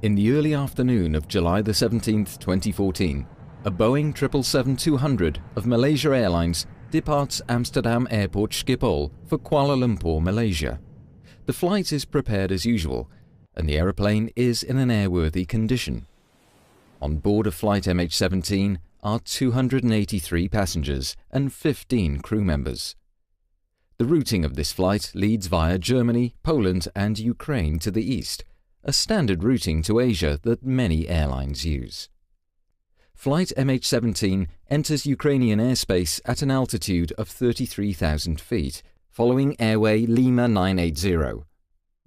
In the early afternoon of July the 17th, 2014, a Boeing 777-200 of Malaysia Airlines departs Amsterdam Airport Schiphol for Kuala Lumpur, Malaysia. The flight is prepared as usual, and the aeroplane is in an airworthy condition. On board of flight MH17 are 283 passengers and 15 crew members. The routing of this flight leads via Germany, Poland and Ukraine to the east, a standard routing to Asia that many airlines use. Flight MH17 enters Ukrainian airspace at an altitude of 33,000 feet, following airway Lima 980.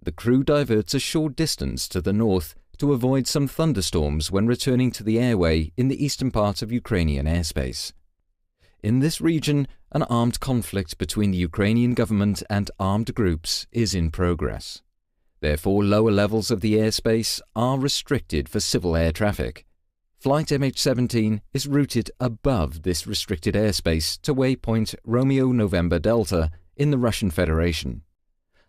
The crew diverts a short distance to the north to avoid some thunderstorms when returning to the airway in the eastern part of Ukrainian airspace. In this region, an armed conflict between the Ukrainian government and armed groups is in progress. Therefore, lower levels of the airspace are restricted for civil air traffic. Flight MH17 is routed above this restricted airspace to waypoint Romeo November Delta in the Russian Federation.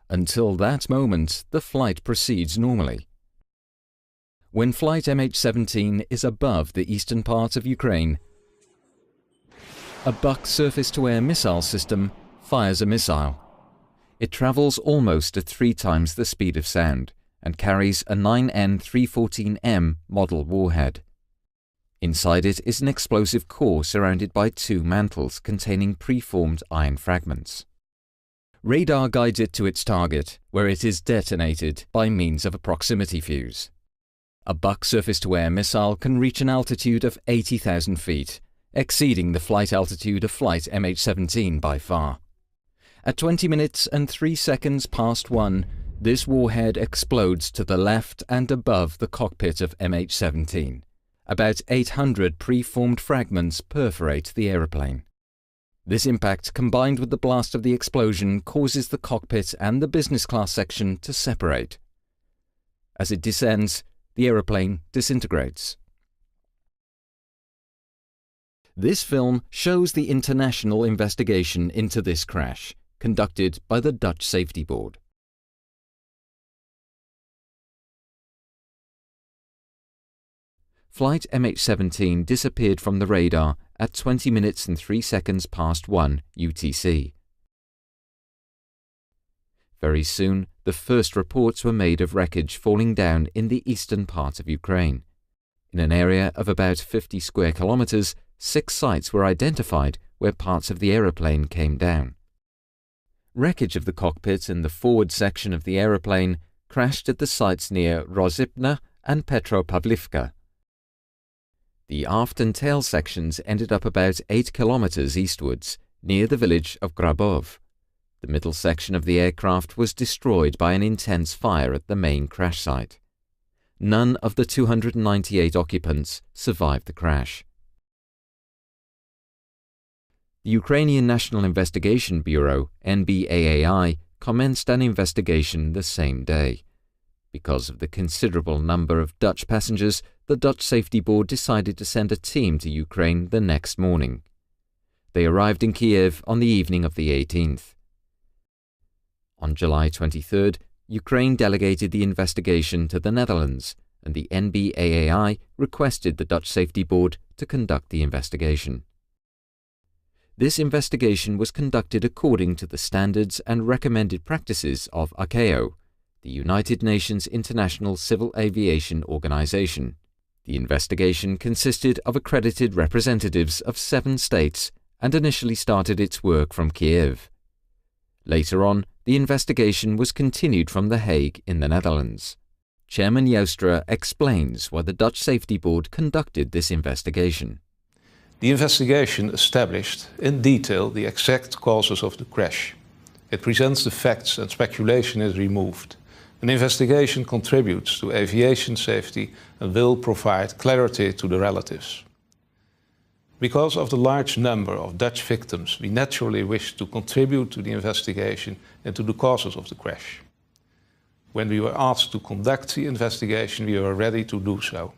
Until that moment, the flight proceeds normally. When flight MH17 is above the eastern part of Ukraine, a Buk surface-to-air missile system fires a missile. It travels almost at 3 times the speed of sound and carries a 9N314M model warhead. Inside it is an explosive core surrounded by 2 mantles containing preformed iron fragments. Radar guides it to its target, where it is detonated by means of a proximity fuse. A Buk surface-to-air missile can reach an altitude of 80,000 feet, exceeding the flight altitude of flight MH17 by far. At 20 minutes and 3 seconds past 1, this warhead explodes to the left and above the cockpit of MH17. About 800 preformed fragments perforate the aeroplane. This impact, combined with the blast of the explosion, causes the cockpit and the business class section to separate. As it descends, the aeroplane disintegrates. This film shows the international investigation into this crash, conducted by the Dutch Safety Board. Flight MH17 disappeared from the radar at 20 minutes and 3 seconds past 1 UTC. Very soon, the first reports were made of wreckage falling down in the eastern part of Ukraine. In an area of about 50 square kilometers, 6 sites were identified where parts of the aeroplane came down. Wreckage of the cockpit and the forward section of the aeroplane crashed at the sites near Rozipna and Petropavlivka. The aft and tail sections ended up about 8 kilometers eastwards, near the village of Grabov. The middle section of the aircraft was destroyed by an intense fire at the main crash site. None of the 298 occupants survived the crash. The Ukrainian National Investigation Bureau, NBAAI, commenced an investigation the same day. Because of the considerable number of Dutch passengers, the Dutch Safety Board decided to send a team to Ukraine the next morning. They arrived in Kiev on the evening of the 18th. On July 23rd, Ukraine delegated the investigation to the Netherlands, and the NBAAI requested the Dutch Safety Board to conduct the investigation. This investigation was conducted according to the standards and recommended practices of ICAO, the United Nations International Civil Aviation Organization. The investigation consisted of accredited representatives of 7 states and initially started its work from Kiev. Later on, the investigation was continued from The Hague in the Netherlands. Chairman Joustra explains why the Dutch Safety Board conducted this investigation. The investigation established in detail the exact causes of the crash. It presents the facts and speculation is removed. An investigation contributes to aviation safety and will provide clarity to the relatives. Because of the large number of Dutch victims, we naturally wish to contribute to the investigation into the causes of the crash. When we were asked to conduct the investigation, we were ready to do so.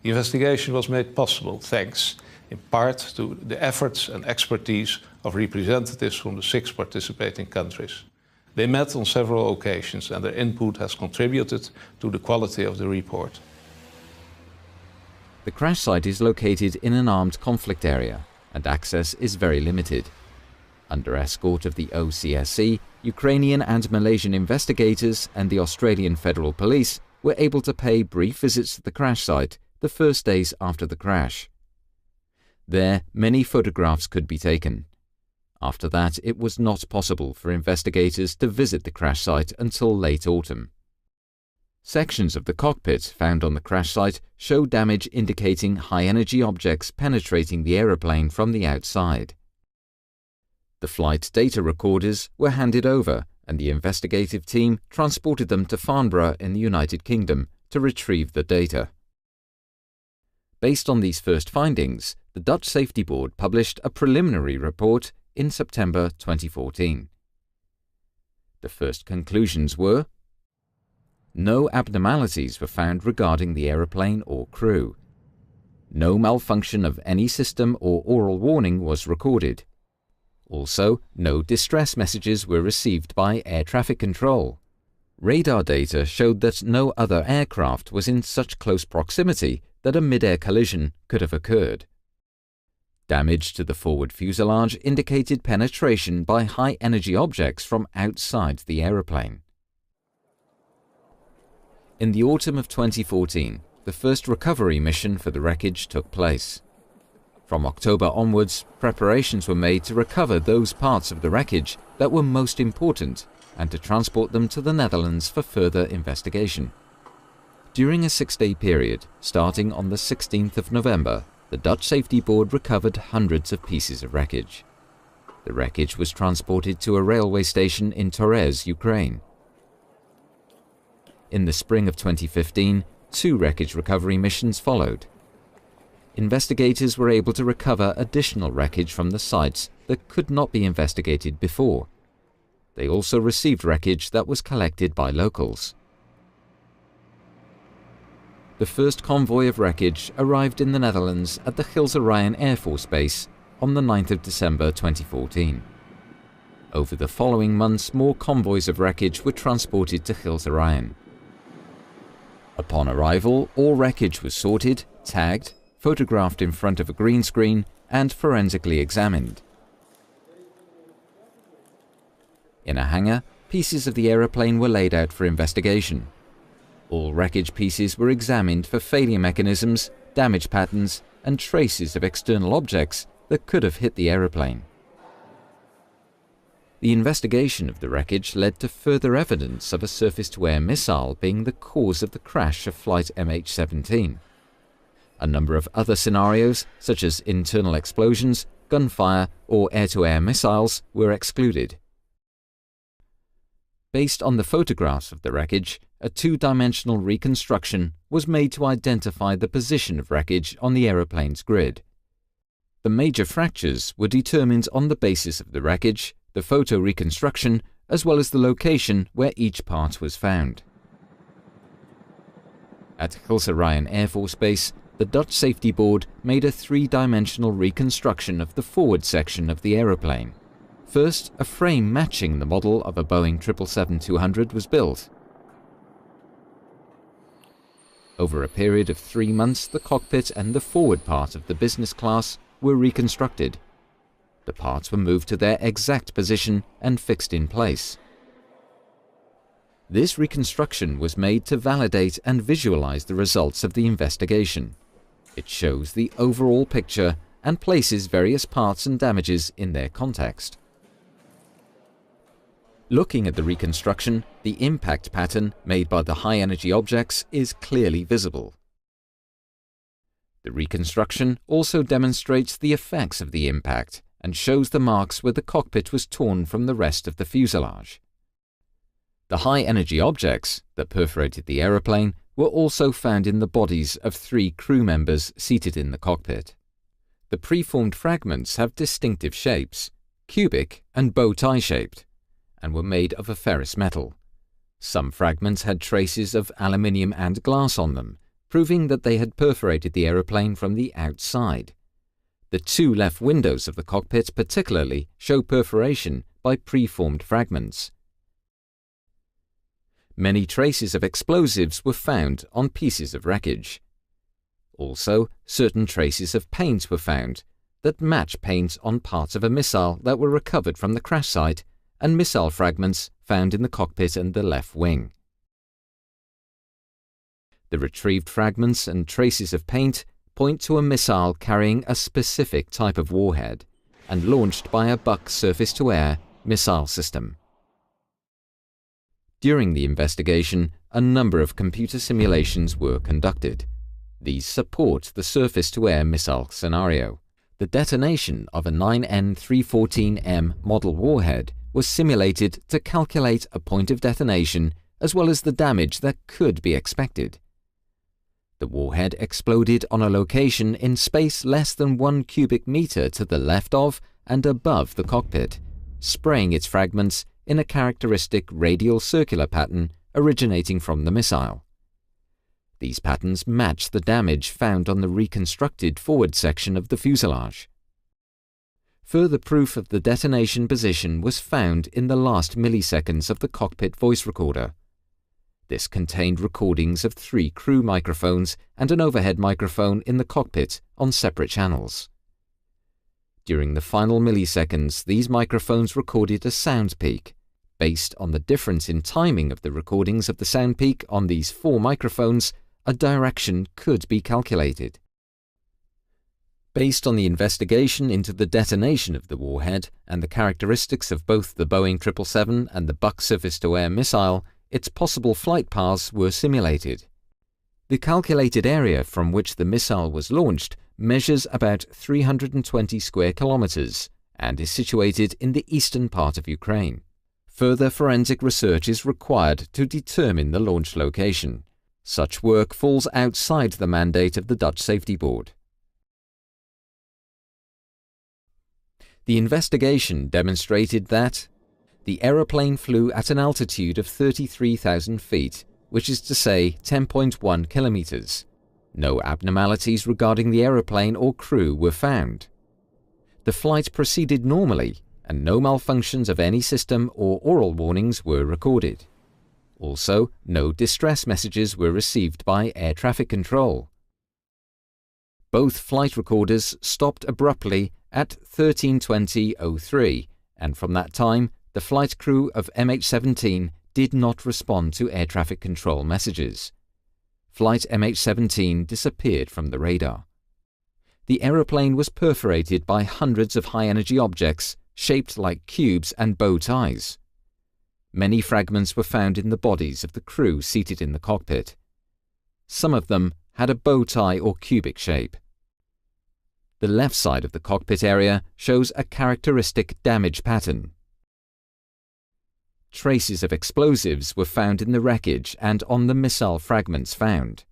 The investigation was made possible thanks, in part, to the efforts and expertise of representatives from the 6 participating countries. They met on several occasions and their input has contributed to the quality of the report. The crash site is located in an armed conflict area and access is very limited. Under escort of the OCSC, Ukrainian and Malaysian investigators and the Australian Federal Police were able to pay brief visits to the crash site the first days after the crash. There, many photographs could be taken. After that, it was not possible for investigators to visit the crash site until late autumn. Sections of the cockpit found on the crash site show damage indicating high-energy objects penetrating the aeroplane from the outside. The flight data recorders were handed over and the investigative team transported them to Farnborough in the United Kingdom to retrieve the data. Based on these first findings, the Dutch Safety Board published a preliminary report in September 2014. The first conclusions were: no abnormalities were found regarding the aeroplane or crew. No malfunction of any system or oral warning was recorded. Also, no distress messages were received by air traffic control. Radar data showed that no other aircraft was in such close proximity that a mid-air collision could have occurred. Damage to the forward fuselage indicated penetration by high-energy objects from outside the aeroplane. In the autumn of 2014, the first recovery mission for the wreckage took place. From October onwards, preparations were made to recover those parts of the wreckage that were most important and to transport them to the Netherlands for further investigation. During a 6-day period, starting on the 16th of November, the Dutch Safety Board recovered hundreds of pieces of wreckage. The wreckage was transported to a railway station in Torez, Ukraine. In the spring of 2015, 2 wreckage recovery missions followed. Investigators were able to recover additional wreckage from the sites that could not be investigated before. They also received wreckage that was collected by locals. The first convoy of wreckage arrived in the Netherlands at the Gilse Ryan Air Force Base on the 9th of December 2014. Over the following months, more convoys of wreckage were transported to Gilse Ryan. Upon arrival, all wreckage was sorted, tagged, photographed in front of a green screen, and forensically examined. In a hangar, pieces of the aeroplane were laid out for investigation. All wreckage pieces were examined for failure mechanisms, damage patterns, and traces of external objects that could have hit the aeroplane. The investigation of the wreckage led to further evidence of a surface-to-air missile being the cause of the crash of flight MH17. A number of other scenarios, such as internal explosions, gunfire, or air-to-air missiles, were excluded. Based on the photographs of the wreckage, a 2-dimensional reconstruction was made to identify the position of wreckage on the aeroplane's grid. The major fractures were determined on the basis of the wreckage, the photo reconstruction, as well as the location where each part was found. At Gilse Ryan Air Force Base, the Dutch Safety Board made a 3-dimensional reconstruction of the forward section of the aeroplane. First, a frame matching the model of a Boeing 777-200 was built. Over a period of 3 months, the cockpit and the forward part of the business class were reconstructed. The parts were moved to their exact position and fixed in place. This reconstruction was made to validate and visualize the results of the investigation. It shows the overall picture and places various parts and damages in their context. Looking at the reconstruction, the impact pattern made by the high-energy objects is clearly visible. The reconstruction also demonstrates the effects of the impact and shows the marks where the cockpit was torn from the rest of the fuselage. The high-energy objects that perforated the aeroplane were also found in the bodies of 3 crew members seated in the cockpit. The preformed fragments have distinctive shapes, cubic and bow-tie shaped, and were made of a ferrous metal. Some fragments had traces of aluminium and glass on them, proving that they had perforated the aeroplane from the outside. The 2 left windows of the cockpit particularly show perforation by preformed fragments. Many traces of explosives were found on pieces of wreckage. Also, certain traces of paint were found that match paint on parts of a missile that were recovered from the crash site and missile fragments found in the cockpit and the left wing. The retrieved fragments and traces of paint point to a missile carrying a specific type of warhead and launched by a Buck surface-to-air missile system. During the investigation, a number of computer simulations were conducted. These support the surface-to-air missile scenario. The detonation of a 9N314M model warhead was simulated to calculate a point of detonation as well as the damage that could be expected. The warhead exploded on a location in space less than 1 cubic meter to the left of and above the cockpit, spraying its fragments in a characteristic radial circular pattern originating from the missile. These patterns match the damage found on the reconstructed forward section of the fuselage. Further proof of the detonation position was found in the last milliseconds of the cockpit voice recorder. This contained recordings of 3 crew microphones and an overhead microphone in the cockpit on separate channels. During the final milliseconds, these microphones recorded a sound peak. Based on the difference in timing of the recordings of the sound peak on these 4 microphones, a direction could be calculated. Based on the investigation into the detonation of the warhead and the characteristics of both the Boeing 777 and the Buck surface-to-air missile, its possible flight paths were simulated. The calculated area from which the missile was launched measures about 320 square kilometers and is situated in the eastern part of Ukraine. Further forensic research is required to determine the launch location. Such work falls outside the mandate of the Dutch Safety Board. The investigation demonstrated that the aeroplane flew at an altitude of 33,000 feet, which is to say 10.1 kilometers. No abnormalities regarding the aeroplane or crew were found. The flight proceeded normally, and no malfunctions of any system or oral warnings were recorded. Also, no distress messages were received by air traffic control. Both flight recorders stopped abruptly at 13:20:03, and from that time, the flight crew of MH17 did not respond to air traffic control messages. Flight MH17 disappeared from the radar. The aeroplane was perforated by hundreds of high-energy objects shaped like cubes and bow ties. Many fragments were found in the bodies of the crew seated in the cockpit. Some of them had a bow tie or cubic shape. The left side of the cockpit area shows a characteristic damage pattern. Traces of explosives were found in the wreckage and on the missile fragments found.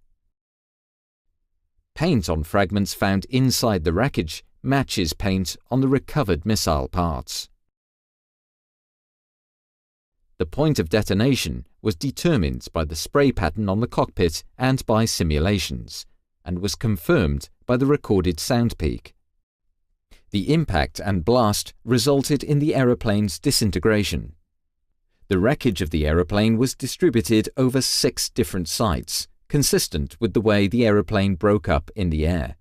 Paint on fragments found inside the wreckage matches paint on the recovered missile parts. The point of detonation was determined by the spray pattern on the cockpit and by simulations, and was confirmed by the recorded sound peak. The impact and blast resulted in the aeroplane's disintegration. The wreckage of the aeroplane was distributed over 6 different sites, consistent with the way the aeroplane broke up in the air.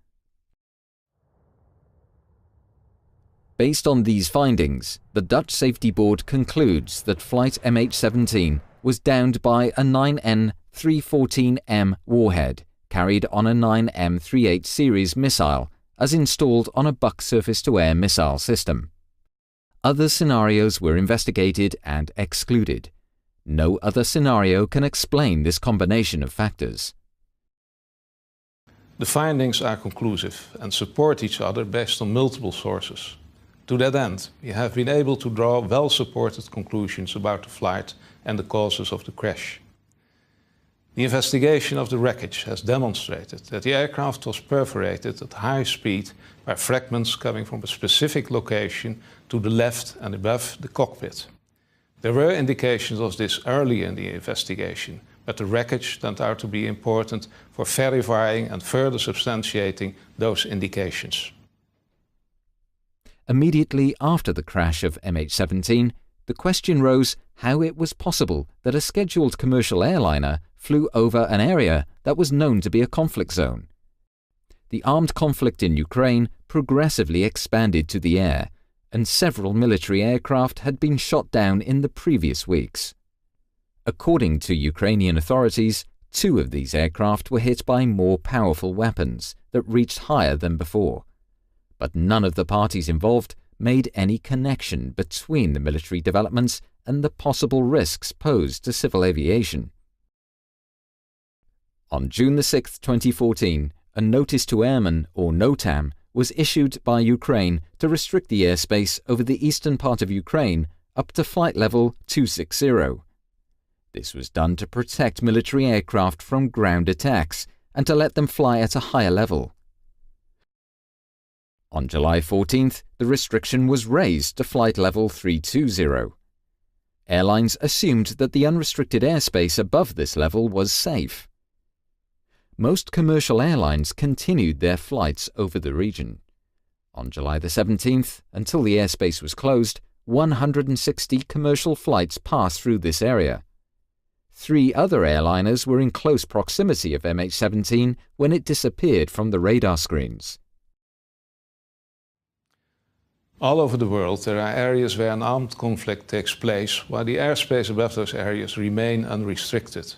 Based on these findings, the Dutch Safety Board concludes that Flight MH17 was downed by a 9N314M warhead carried on a 9M38 series missile as installed on a Buck surface-to-air missile system. Other scenarios were investigated and excluded. No other scenario can explain this combination of factors. The findings are conclusive and support each other based on multiple sources. To that end, we have been able to draw well-supported conclusions about the flight and the causes of the crash. The investigation of the wreckage has demonstrated that the aircraft was perforated at high speed by fragments coming from a specific location to the left and above the cockpit. There were indications of this early in the investigation, but the wreckage turned out to be important for verifying and further substantiating those indications. Immediately after the crash of MH17, the question rose how it was possible that a scheduled commercial airliner flew over an area that was known to be a conflict zone. The armed conflict in Ukraine progressively expanded to the air, and several military aircraft had been shot down in the previous weeks. According to Ukrainian authorities, 2 of these aircraft were hit by more powerful weapons that reached higher than before, but none of the parties involved made any connection between the military developments and the possible risks posed to civil aviation. On June 6, 2014, a Notice to Airmen, or NOTAM, was issued by Ukraine to restrict the airspace over the eastern part of Ukraine up to flight level 260. This was done to protect military aircraft from ground attacks and to let them fly at a higher level. On July 14th, the restriction was raised to flight level 320. Airlines assumed that the unrestricted airspace above this level was safe. Most commercial airlines continued their flights over the region. On July the 17th, until the airspace was closed, 160 commercial flights passed through this area. 3 other airliners were in close proximity of MH17 when it disappeared from the radar screens. All over the world there are areas where an armed conflict takes place, while the airspace above those areas remain unrestricted.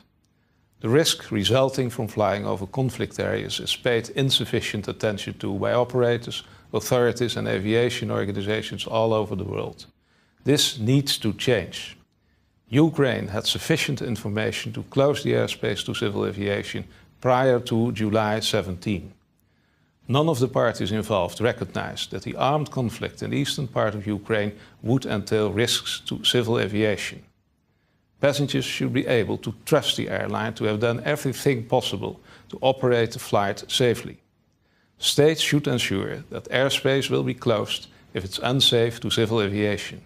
The risk resulting from flying over conflict areas is paid insufficient attention to by operators, authorities and aviation organizations all over the world. This needs to change. Ukraine had sufficient information to close the airspace to civil aviation prior to July 17. None of the parties involved recognized that the armed conflict in the eastern part of Ukraine would entail risks to civil aviation. Passengers should be able to trust the airline to have done everything possible to operate the flight safely. States should ensure that airspace will be closed if it's unsafe to civil aviation.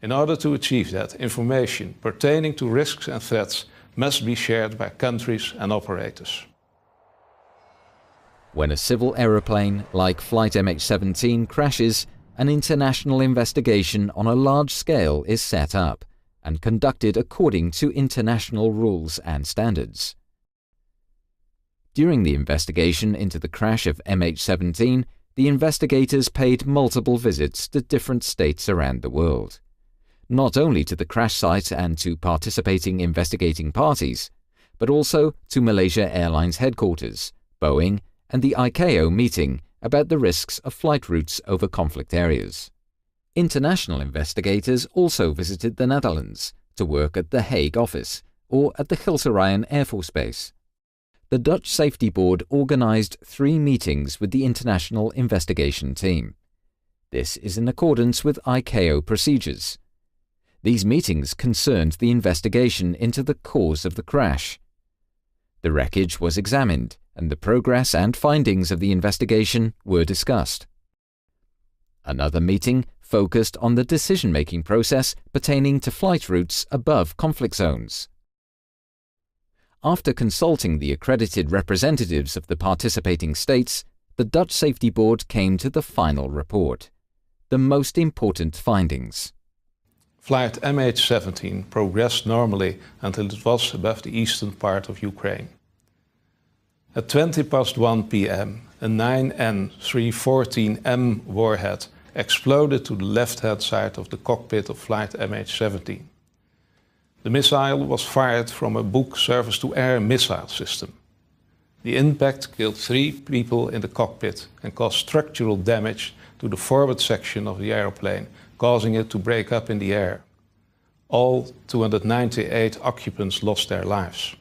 In order to achieve that, information pertaining to risks and threats must be shared by countries and operators. When a civil aeroplane like Flight MH17 crashes, an international investigation on a large scale is set up and conducted according to international rules and standards. During the investigation into the crash of MH17, the investigators paid multiple visits to different states around the world, not only to the crash site and to participating investigating parties, but also to Malaysia Airlines headquarters, Boeing, and the ICAO meeting about the risks of flight routes over conflict areas. International investigators also visited the Netherlands to work at the Hague office or at the Gilserijen Air Force Base. The Dutch Safety Board organized 3 meetings with the international investigation team. This is in accordance with ICAO procedures. These meetings concerned the investigation into the cause of the crash. The wreckage was examined, and the progress and findings of the investigation were discussed. Another meeting focused on the decision-making process pertaining to flight routes above conflict zones. After consulting the accredited representatives of the participating states, the Dutch Safety Board came to the final report, the most important findings. Flight MH17 progressed normally until it was above the eastern part of Ukraine. At 1 p.m, a 9N314M warhead exploded to the left-hand side of the cockpit of Flight MH17. The missile was fired from a Buk surface-to-air missile system. The impact killed 3 people in the cockpit and caused structural damage to the forward section of the aeroplane, causing it to break up in the air. All 298 occupants lost their lives.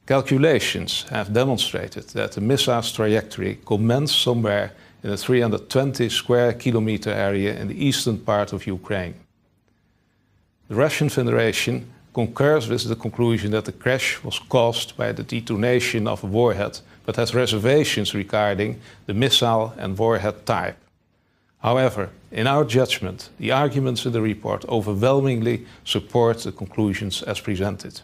Calculations have demonstrated that the missile's trajectory commenced somewhere in a 320 square kilometer area in the eastern part of Ukraine. The Russian Federation concurs with the conclusion that the crash was caused by the detonation of a warhead, but has reservations regarding the missile and warhead type. However, in our judgment, the arguments in the report overwhelmingly support the conclusions as presented.